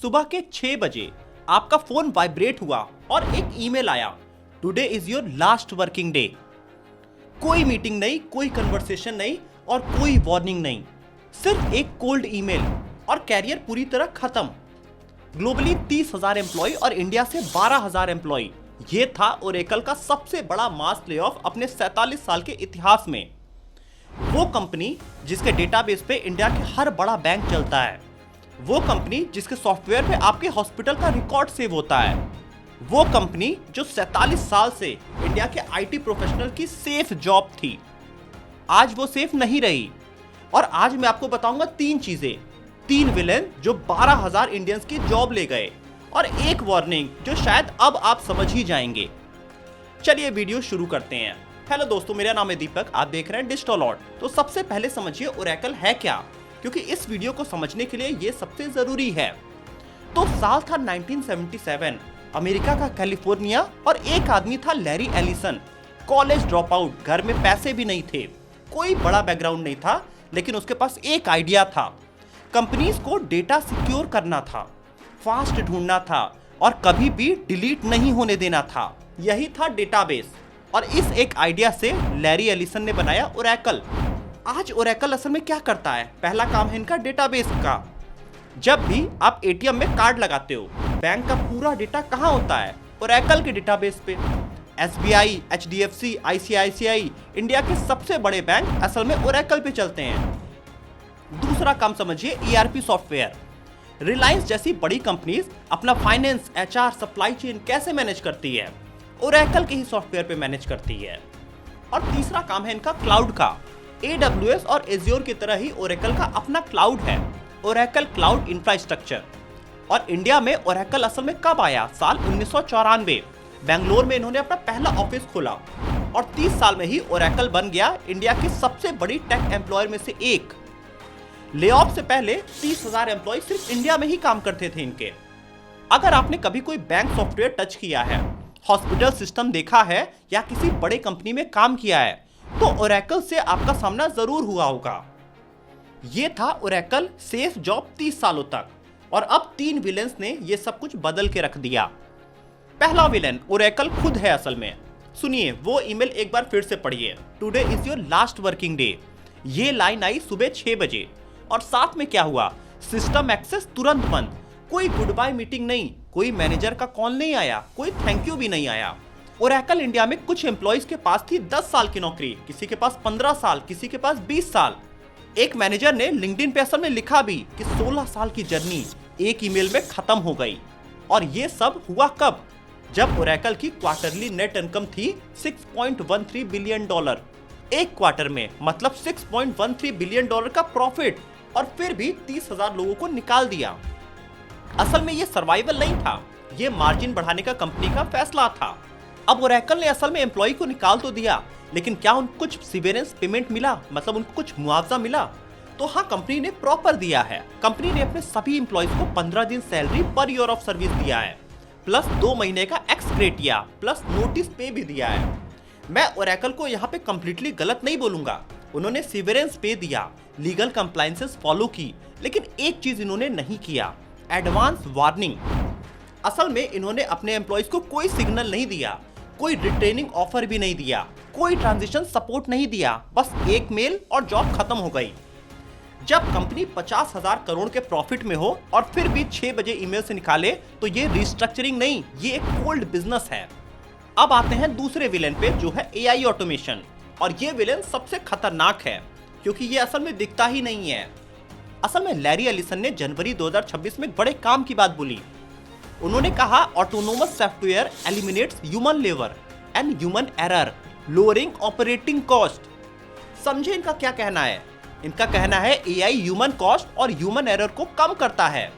सुबह के 6 बजे आपका फोन वाइब्रेट हुआ और एक ईमेल आया, today is your last working day. कोई मीटिंग नहीं, कोई कन्वर्सेशन नहीं और कोई वार्निंग नहीं, सिर्फ एक कोल्ड ईमेल और कैरियर पूरी तरह खत्म। ग्लोबली 30,000 एम्प्लॉय और इंडिया से 12,000 एम्प्लॉय। ये था ओरेकल का सबसे बड़ा मास ले ऑफ अपने 47 साल के इतिहास में। वो कंपनी जिसके डेटाबेस पे इंडिया के हर बड़ा बैंक चलता है, वो कंपनी जिसके सॉफ्टवेयर पे आपके हॉस्पिटल का रिकॉर्ड सेव होता है, वो कंपनी जो 47 साल से इंडिया के आईटी प्रोफेशनल की सेफ जॉब थी, आज वो सेफ नहीं रही। और आज मैं आपको बताऊंगा 3 चीजें, 3 विलेन जो 12,000 इंडियंस की जॉब ले गए और एक वार्निंग जो शायद अब आप समझ ही जाएंगे। चलिए वीडियो शुरू करते हैं। हेलो दोस्तों, मेरा नाम है दीपक, आप देख रहे हैं डिजिटल। तो सबसे पहले समझिए ओरेकल है क्या, क्योंकि इस वीडियो को समझने के लिए ये सबसे जरूरी है। तो साल था 1977, अमेरिका का कैलिफोर्निया, और एक आदमी था Larry Ellison, college drop out, घर में पैसे भी नहीं थे, कोई बड़ा बैकग्राउंड नहीं था, लेकिन उसके पास एक आइडिया था। कंपनीज को डेटा सिक्योर करना था, फास्ट ढूंढना था और कभी भी डिलीट नहीं होने देना था। यही था डेटाबेस, और इस एक आइडिया से लैरी एलिसन ने बनाया ओरेकल। आज ओरेकल असल में क्या करता है? पहला काम है इनका डेटाबेस का। जब भी आप एटीएम में कार्ड लगाते हो, बैंक का पूरा डेटा कहाँ होता है? ओरेकल के डेटाबेस पे। एसबीआई, एचडीएफसी, आईसीआईसीआई, इंडिया के सबसे बड़े बैंक असल में ओरेकल पे चलते हैं। दूसरा काम समझिए, ईआरपी सॉफ्टवेयर। रिलायंस जैसी बड़ी कंपनीज अपना फाइनेंस, एचआर, सप्लाई चेन कैसे मैनेज करती है? ओरेकल के ही सॉफ्टवेयर पे मैनेज करती है। और तीसरा काम है इनका क्लाउड का। AWS और एज्योर की तरह ही ओरेकल का अपना क्लाउड है, ओरेकल क्लाउड इंफ्रास्ट्रक्चर। और इंडिया में ओरेकल असल में कब आया? साल 1994। बेंगलोर में इन्होंने अपना पहला ऑफिस खोला और 30 साल में ही ओरेकल बन गया इंडिया की सबसे बड़ी टेक एम्प्लॉयर में से एक। ले ऑफ से पहले 30,000 एम्प्लॉय सिर्फ इंडिया में ही काम करते थे इनके। अगर आपने कभी कोई बैंक सॉफ्टवेयर टच किया है, हॉस्पिटल सिस्टम देखा है या किसी बड़े कंपनी में काम किया है, तो ओरेकल से आपका सामना जरूर हुआ होगा। ये था ओरेकल सेफ जॉब 30 सालों तक, और अब 3 विलेंस ने ये सब कुछ बदल के रख दिया। पहला विलेन ओरेकल खुद है असल में। सुनिए वो ईमेल एक बार फिर से पढ़िए, today is your last working day. ये लाइन आई सुबह 6 बजे, और साथ में क्या हुआ? सिस्टम एक्सेस तुरंत बंद, कोई गुड बाय मीटिंग नहीं, कोई मैनेजर का कॉल नहीं आया, कोई थैंक यू भी नहीं आया। ओरेकल इंडिया में कुछ एम्प्लॉइज के पास थी 10 साल की नौकरी, किसी के पास 15 साल, किसी के पास 20 साल। एक मैनेजर ने लिंक्डइन पे असल में लिखा भी कि 16 साल की जर्नी एक ईमेल में खत्म हो गई। और ये सब हुआ कब? जब ओरेकल की क्वार्टरली नेट इनकम थी $6.13 बिलियन। एक क्वार्टर में मतलब $6.13 बिलियन का प्रॉफिट, और फिर भी 30,000 लोगों को निकाल दिया। असल में ये सर्वाइवल नहीं था, ये मार्जिन बढ़ाने का कंपनी का फैसला था। अब ओरेकल ने असल में एम्प्लॉय को निकाल तो दिया, लेकिन क्या उनको कुछ सीवेरेंस पेमेंट मिला? मतलब उनको कुछ मुआवजा मिला? तो हाँ, कंपनी ने प्रॉपर दिया है। कंपनी ने अपने सभी एम्प्लॉयज को 15 दिन salary per year of service दिया है, प्लस 2 महीने का एक्स ग्रेटिया, प्लस नोटिस पे भी दिया है। मैं ओरेकल को यहाँ पे कंप्लीटली गलत नहीं बोलूंगा, उन्होंने सीवेरेंस पे दिया, लीगल कंप्लायंसेस फॉलो की, लेकिन एक चीज इन्होंने नहीं किया, एडवांस वार्निंग। असल में इन्होंने अपने एम्प्लॉयज को कोई सिग्नल नहीं दिया, कोई रिट्रेनिंग ऑफर भी नहीं दिया, कोई ट्रांजिशन सपोर्ट नहीं दिया, बस एक मेल और जॉब खत्म हो गई। जब कंपनी 50,000 करोड़ के प्रॉफिट में हो और फिर भी 6 बजे ईमेल से निकाले, तो ये रिस्ट्रक्चरिंग नहीं, ये एक कोल्ड बिजनेस है। अब आते हैं दूसरे विलेन पे, जो है एआई ऑटोमेशन। और ये विलेन सबसे खतरनाक है, क्योंकि ये असल में दिखता ही नहीं है। असल में लैरी एलिसन ने जनवरी 2026 में बड़े काम की बात बोली। उन्होंने कहा, autonomous software eliminates human labour and human error, lowering operating cost. समझे इनका क्या कहना है? इनका कहना है एआई ह्यूमन कॉस्ट और ह्यूमन एरर को कम करता है,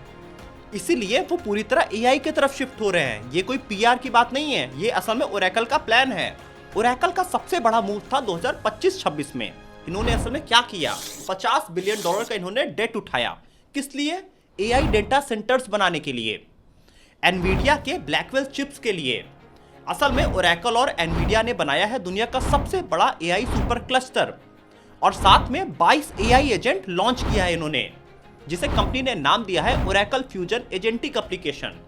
इसीलिए वो पूरी तरह एआई की तरफ शिफ्ट हो रहे हैं। ये कोई पीआर की बात नहीं है, ये असल में ओरेकल का प्लान है। ओरेकल का सबसे बड़ा मूव था 2025-26 में। इन्होंने असल में क्या किया? $50 बिलियन का इन्होंने डेट उठाया। किस लिए? एआई डेटा सेंटर्स बनाने के लिए, एनवीडिया के ब्लैकवेल चिप्स के लिए। असल में ओरेकल और एनवीडिया ने बनाया है दुनिया का सबसे बड़ा एआई सुपर क्लस्टर, और साथ में 22 एआई एजेंट लॉन्च किया है इन्होंने। जिसे कंपनी ने नाम दिया है ओरेकल फ्यूजन एजेंटिक एप्लीकेशन।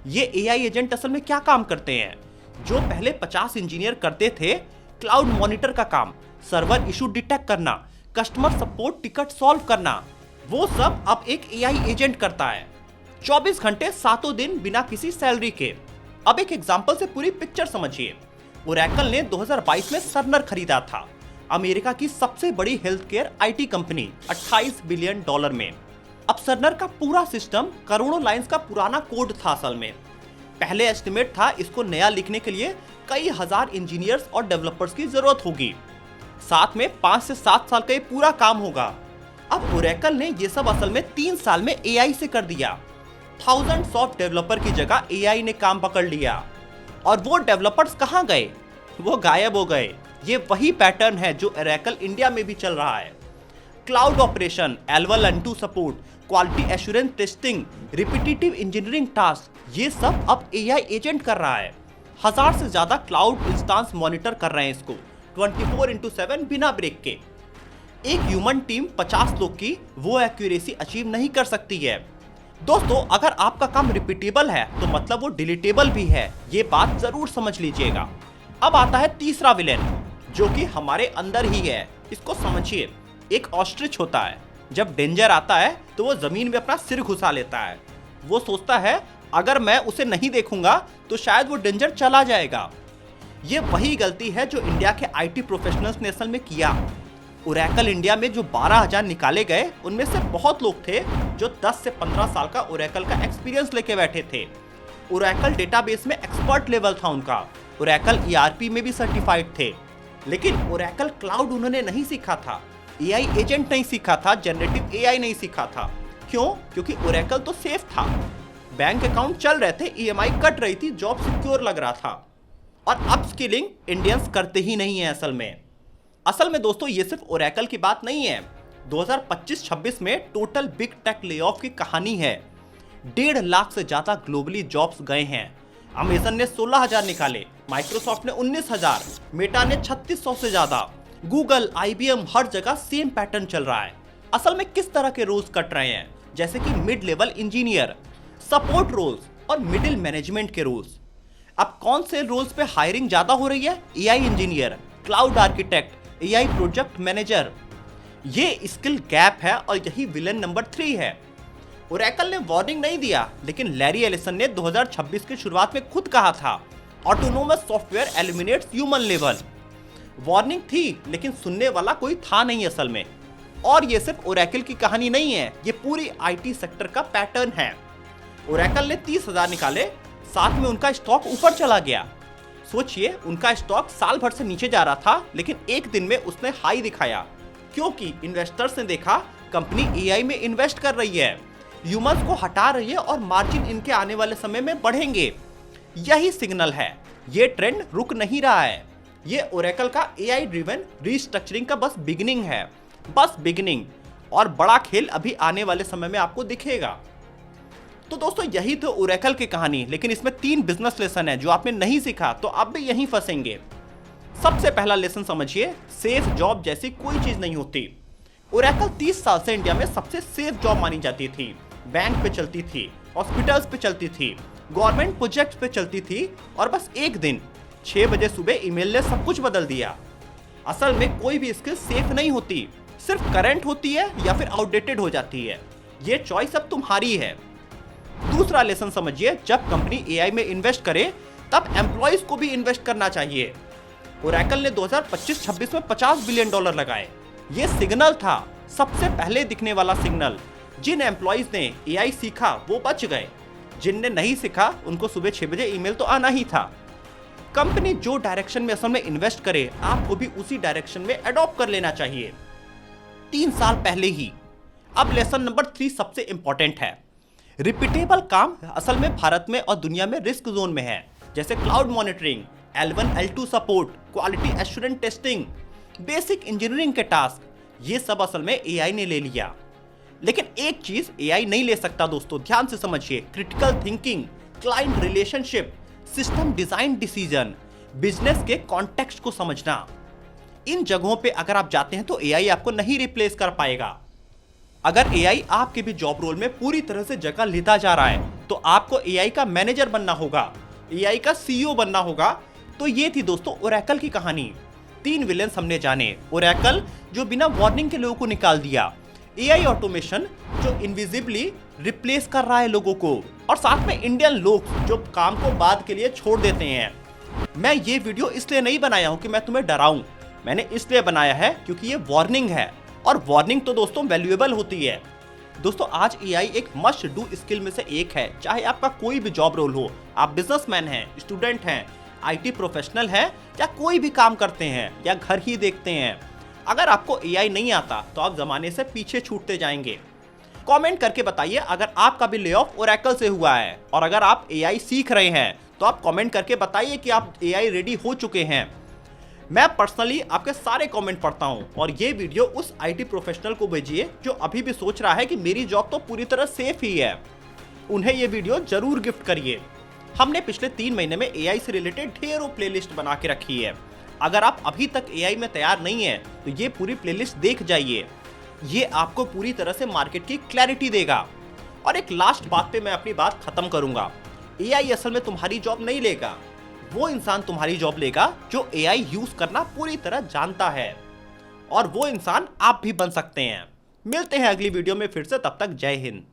ये एआई एजेंट असल में क्या काम करते हैं? जो पहले 50 इंजीनियर करते थे क्लाउड मॉनिटर का काम, सर्वर इशू डिटेक्ट करना, कस्टमर सपोर्ट टिकट सॉल्व करना, वो सब अब एक एआई एजेंट करता है 24 घंटे 7 दिन बिना किसी सैलरी के। अब एक एग्जांपल से पूरी पिक्चर समझिए। ओरेकल ने 2022 में सर्नर खरीदा था, अमेरिका की सबसे बड़ी health care IT company, $28 billion में। अब सर्नर का पूरा सिस्टम करोड़ों लाइंस का पुराना कोड था। असल में पहले एस्टिमेट था इसको नया लिखने के लिए कई हजार इंजीनियर्स और डेवलपर्स की जरूरत होगी, साथ में 5 से 7 साल का ये पूरा काम होगा। अब ओरेकल ने ये सब असल में 3 साल में एआई से कर दिया। थाउजेंड्स ऑफ डेवलपर की जगह एआई ने काम पकड़ लिया। और वो डेवलपर्स कहाँ गए? वो गायब हो गए। ये वही पैटर्न है जो ओरेकल इंडिया में भी चल रहा है। Cloud operation, L1 L2 support, quality assurance testing, repetitive engineering task, ये सब अब एआई एजेंट कर रहा है। 1000 से ज्यादा क्लाउड इंस्टांस मॉनिटर कर रहे हैं इसको 24/7 बिना ब्रेक के। एक ह्यूमन टीम 50 लोग की वो एक्यूरेसी अचीव नहीं कर सकती है। दोस्तों, अगर आपका काम रिपीटेबल है तो मतलब वो डिलीटेबल भी है, ये बात जरूर समझ लीजिएगा। अब आता है तीसरा विलेन, जो कि हमारे अंदर ही है। इसको समझिए। एक ऑस्ट्रिच होता है, जब डेंजर आता है तो वो जमीन में अपना सिर घुसा लेता है। वो सोचता है अगर मैं उसे नहीं देखूंगा तो शायद वो डेंजर चला जाएगा। ये वही गलती है जो इंडिया के आईटी प्रोफेशनल्स ने असल में किया। ओरेकल इंडिया में जो 12,000 निकाले गए, उनमें से बहुत लोग थे जो 10 से 15 साल का ओरेकल का एक्सपीरियंस लेके बैठे थे। ओरेकल डेटाबेस में एक्सपर्ट लेवल था उनका। ओरेकल ईआरपी में भी सर्टिफाइड थे। लेकिन ओरेकल क्लाउड उन्होंने नहीं सीखा था, एआई एजेंट नहीं सीखा था, जनरेटिव एआई नहीं सीखा था। क्यों? क्योंकि ओरेकल तो सेफ था, बैंक अकाउंट चल रहे थे, ईएमआई कट रही थी, जॉब सिक्योर लग रहा था। और अपस्किलिंग इंडियंस करते ही नहीं है असल में दोस्तों, ये सिर्फ ओरेकल की बात नहीं है। 2025-26 में टोटल बिग टेक लेऑफ की कहानी है। 1.5 लाख से ज्यादा ग्लोबली जॉब्स गए हैं। अमेजन ने 16,000 निकाले, माइक्रोसॉफ्ट ने 19,000, मेटा ने 3600 से ज्यादा, गूगल, आईबीएम, हर जगह सेम पैटर्न चल रहा है। असल में किस तरह के रोल्स कट रहे हैं? जैसे कि mid level engineer, support roles और मिडिल मैनेजमेंट के रोल्स। अब कौन से रोल्स पे हायरिंग ज्यादा हो रही है? AI engineer, cloud architect, AI project manager. ये स्किल गैप है और यही विलन नंबर 3 है। ओरेकल ने वार्निंग नहीं दिया, लेकिन लैरी एलिसन ने 2026 की शुरुआत में खुद कहा था, autonomous software eliminates human level. Warning थी, लेकिन सुनने वाला कोई था नहीं असल में। और ये सिर्फ ओरेकल की कहानी नहीं है, ये पूरी आईटी सेक्टर का पैटर्न है। ओरेकल ने 30,000 निकाले, साथ में उनका स्टॉक ऊपर चला गया। सोचिए, उनका स्टॉक साल भर से नीचे जा रहा था, लेकिन एक दिन में उसने हाई दिखाया, क्योंकि इन्वेस्टर्स ने देखा कंपनी एआई में इन्वेस्ट कर रही है, ह्यूमंस को हटा रही है और मार्जिन इनके आने वाले समय में बढ़ेंगे। यही सिग्नल है। ये ट्रेंड रुक नहीं रहा है। ये ओरेकल का एआई ड्रिवन रीस्ट्रक्चरिंग का बस बिगिनिंग है, बस बिगिनिंग। और बड़ा खेल अभी आने वाले समय में आपको दिखेगा। तो दोस्तों, यही तो ओरेकल की कहानी, लेकिन इसमें 3 बिजनेस लेसन है जो आपने नहीं सीखा तो आप भी यहीं फंसेंगे। सबसे पहला लेसन समझिए, सेफ जॉब जैसी कोई चीज नहीं होती। ओरेकल 30 साल से इंडिया में सबसे सेफ जॉब मानी जाती थी। बैंक पे चलती थी, हॉस्पिटल्स पे चलती थी, गवर्नमेंट प्रोजेक्ट्स पे चलती थी, और बस एक दिन 6 बजे सुबह ईमेल ने सब कुछ बदल दिया। असल में कोई भी स्किल सेफ नहीं होती, सिर्फ करंट होती है या फिर आउटडेटेड हो जाती है। ये चॉइस अब तुम्हारी है। दूसरा लेसन समझिए, जब कंपनी एआई में इन्वेस्ट करे तब एम्प्लॉइज को भी इन्वेस्ट करना चाहिए। ओरेकल ने 2025-26 में $50 बिलियन लगाए। ये सिग्नल था, सबसे पहले दिखने वाला सिग्नल। जिन एम्प्लॉइज ने एआई सीखा वो बच गए, जिनने नहीं सीखा उनको सुबह 6 बजे ईमेल तो आना ही था। कंपनी जो डायरेक्शन में असल में इन्वेस्ट करे, आपको भी उसी डायरेक्शन में अडॉप्ट कर लेना चाहिए, 3 साल पहले ही। अब लेसन नंबर 3 सबसे इंपॉर्टेंट है। रिपीटेबल काम असल में भारत में और दुनिया में रिस्क जोन में है, जैसे cloud monitoring, L1 L2 support, quality assurance testing, basic engineering के टास्क। ये सब असल में एआई ने ले लिया। लेकिन एक चीज एआई नहीं ले सकता दोस्तों, ध्यान से समझिए, critical thinking, client relationship, system design decision, business के कॉन्टेक्स्ट को समझना। इन जगहों पे अगर आप जाते हैं तो एआई आपको नहीं रिप्लेस कर पाएगा। अगर एआई आपके भी जॉब रोल में पूरी तरह से जगह लेता जा रहा है तो आपको एआई का मैनेजर बनना होगा, एआई का सीईओ बनना होगा। तो ये थी दोस्तों ओरेकल की कहानी। 3 विलेंस हमने जाने। ओरेकल जो बिना वार्निंग के लोगों को निकाल दिया, एआई ऑटोमेशन जो इनविजिबली रिप्लेस कर रहा है लोगों को, और साथ में इंडियन लोग जो काम को बाद के लिए छोड़ देते हैं। मैं ये वीडियो इसलिए नहीं बनाया हूं कि मैं तुम्हें डराऊं, मैंने इसलिए बनाया है क्योंकि ये वार्निंग है, और वार्निंग तो दोस्तों वैल्यूएबल होती है। दोस्तों आज एआई एक मस्ट डू स्किल में से एक है, चाहे आपका कोई भी जॉब रोल हो, आप बिजनेसमैन हैं, स्टूडेंट हैं, आईटी प्रोफेशनल हैं, या कोई भी काम करते हैं या घर ही देखते हैं। अगर आपको एआई नहीं आता तो आप जमाने से पीछे छूटते जाएंगे। कमेंट करके बताइए अगर आपका भी ले ऑफ ओरेकल से हुआ है, और अगर आप एआई सीख रहे हैं तो आप कमेंट करके बताइए कि आप एआई रेडी हो चुके हैं। मैं पर्सनली आपके सारे कमेंट पढ़ता हूं, और ये वीडियो उस आईटी प्रोफेशनल को भेजिए जो अभी भी सोच रहा है कि मेरी जॉब तो पूरी तरह सेफ ही है। उन्हें ये वीडियो जरूर गिफ्ट करिए। हमने पिछले 3 महीने में एआई से रिलेटेड ढेरों प्लेलिस्ट बना के रखी है। अगर आप अभी तक एआई में तैयार नहीं है तो ये पूरी प्लेलिस्ट देख जाइए, ये आपको पूरी तरह से मार्केट की क्लैरिटी देगा। और एक लास्ट बात पे मैं अपनी बात खत्म करूंगा, एआई असल में तुम्हारी जॉब नहीं लेगा, वो इंसान तुम्हारी जॉब लेगा जो एआई यूज करना पूरी तरह जानता है, और वो इंसान आप भी बन सकते हैं। मिलते हैं अगली वीडियो में फिर से, तब तक जय हिंद।